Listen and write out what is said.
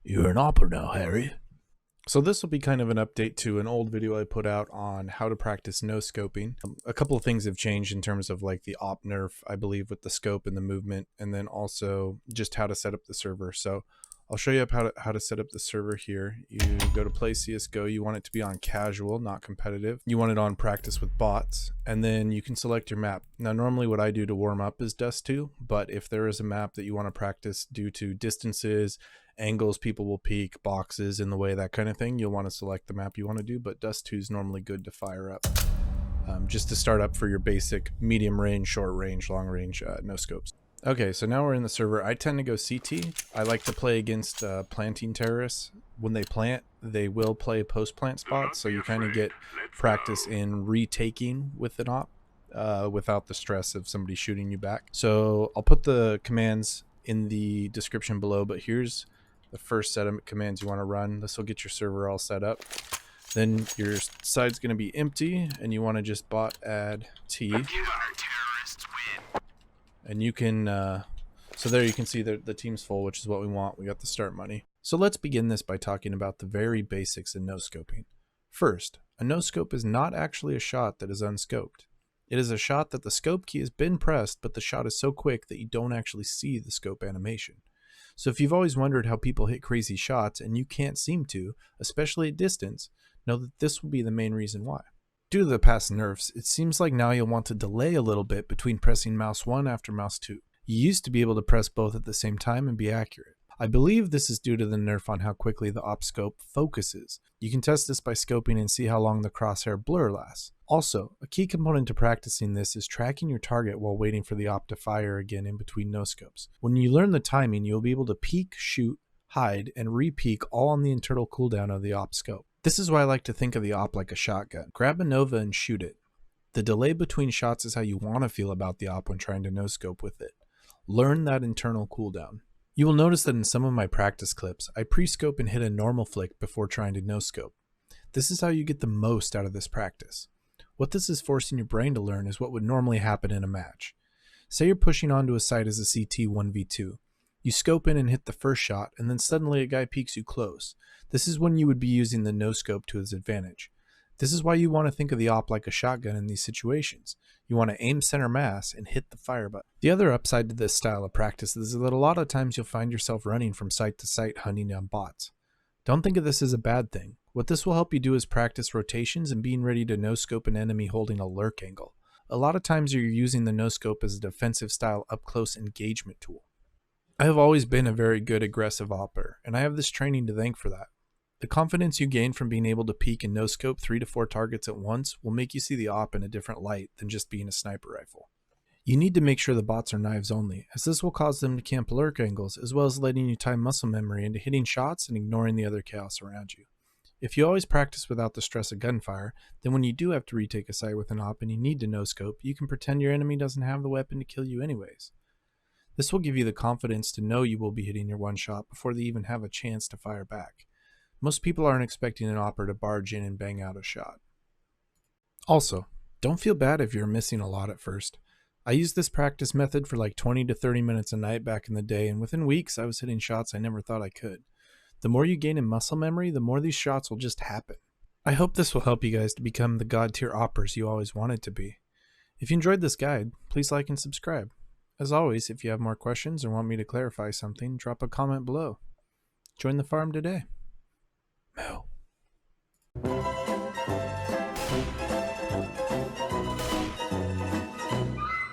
You're an opera now, Harry. So this will be kind of an update to an old video I put out on how to practice no scoping. A couple of things have changed in terms of like the op nerf, I believe, with the scope and the movement, and then also just how to set up the server. So I'll show you how to set up the server here. You go to play CSGO. You want it to be on casual, not competitive. You want it on practice with bots, and then you can select your map. Now, normally what I do to warm up is Dust 2, but if there is a map that you want to practice due to distances, angles people will peek, boxes in the way, that kind of thing, you'll want to select the map you want to do, but Dust 2 is normally good to fire up. Just to start up for your basic medium range, short range, long range no scopes. Okay, so now we're in the server. I tend to go CT. I like to play against planting terrorists. When they plant, they will play post-plant spots, so you kind of get practice in retaking with an op without the stress of somebody shooting you back. So I'll put the commands in the description below, but here's the first set of commands you want to run. This will get your server all set up. Then your side's going to be empty, and you want to just bot add T. And you can, so there you can see that the team's full, which is what we want. We got the start money. So let's begin this by talking about the very basics in no-scoping. First, a no-scope is not actually a shot that is unscoped. It is a shot that the scope key has been pressed, but the shot is so quick that you don't actually see the scope animation. So if you've always wondered how people hit crazy shots and you can't seem to, especially at distance, know that this will be the main reason why. Due to the past nerfs, it seems like now you'll want to delay a little bit between pressing mouse 1 after mouse 2. You used to be able to press both at the same time and be accurate. I believe this is due to the nerf on how quickly the op scope focuses. You can test this by scoping and see how long the crosshair blur lasts. Also, a key component to practicing this is tracking your target while waiting for the op to fire again in between no scopes. When you learn the timing, you'll be able to peek, shoot, hide, and re-peek all on the internal cooldown of the op scope. This is why I like to think of the op like a shotgun. Grab a Nova and shoot it. The delay between shots is how you want to feel about the op when trying to no-scope with it. Learn that internal cooldown. You will notice that in some of my practice clips, I pre-scope and hit a normal flick before trying to no-scope. This is how you get the most out of this practice. What this is forcing your brain to learn is what would normally happen in a match. Say you're pushing onto a site as a CT 1v2. You scope in and hit the first shot, and then suddenly a guy peeks you close. This is when you would be using the no-scope to its advantage. This is why you want to think of the op like a shotgun in these situations. You want to aim center mass and hit the fire button. The other upside to this style of practice is that a lot of times you'll find yourself running from site to site hunting down bots. Don't think of this as a bad thing. What this will help you do is practice rotations and being ready to no-scope an enemy holding a lurk angle. A lot of times you're using the no-scope as a defensive style up-close engagement tool. I have always been a very good aggressive opper, and I have this training to thank for that. The confidence you gain from being able to peek and no-scope 3 to 4 targets at once will make you see the op in a different light than just being a sniper rifle. You need to make sure the bots are knives only, as this will cause them to camp lurk angles, as well as letting you tie muscle memory into hitting shots and ignoring the other chaos around you. If you always practice without the stress of gunfire, then when you do have to retake a site with an op and you need to no-scope, you can pretend your enemy doesn't have the weapon to kill you anyways. This will give you the confidence to know you will be hitting your one shot before they even have a chance to fire back. Most people aren't expecting an opper to barge in and bang out a shot. Also, don't feel bad if you're missing a lot at first. I used this practice method for like 20 to 30 minutes a night back in the day, and within weeks I was hitting shots I never thought I could. The more you gain in muscle memory, the more these shots will just happen. I hope this will help you guys to become the god tier oppers you always wanted to be. If you enjoyed this guide, please like and subscribe. As always, if you have more questions or want me to clarify something, drop a comment below. Join the farm today. Moo.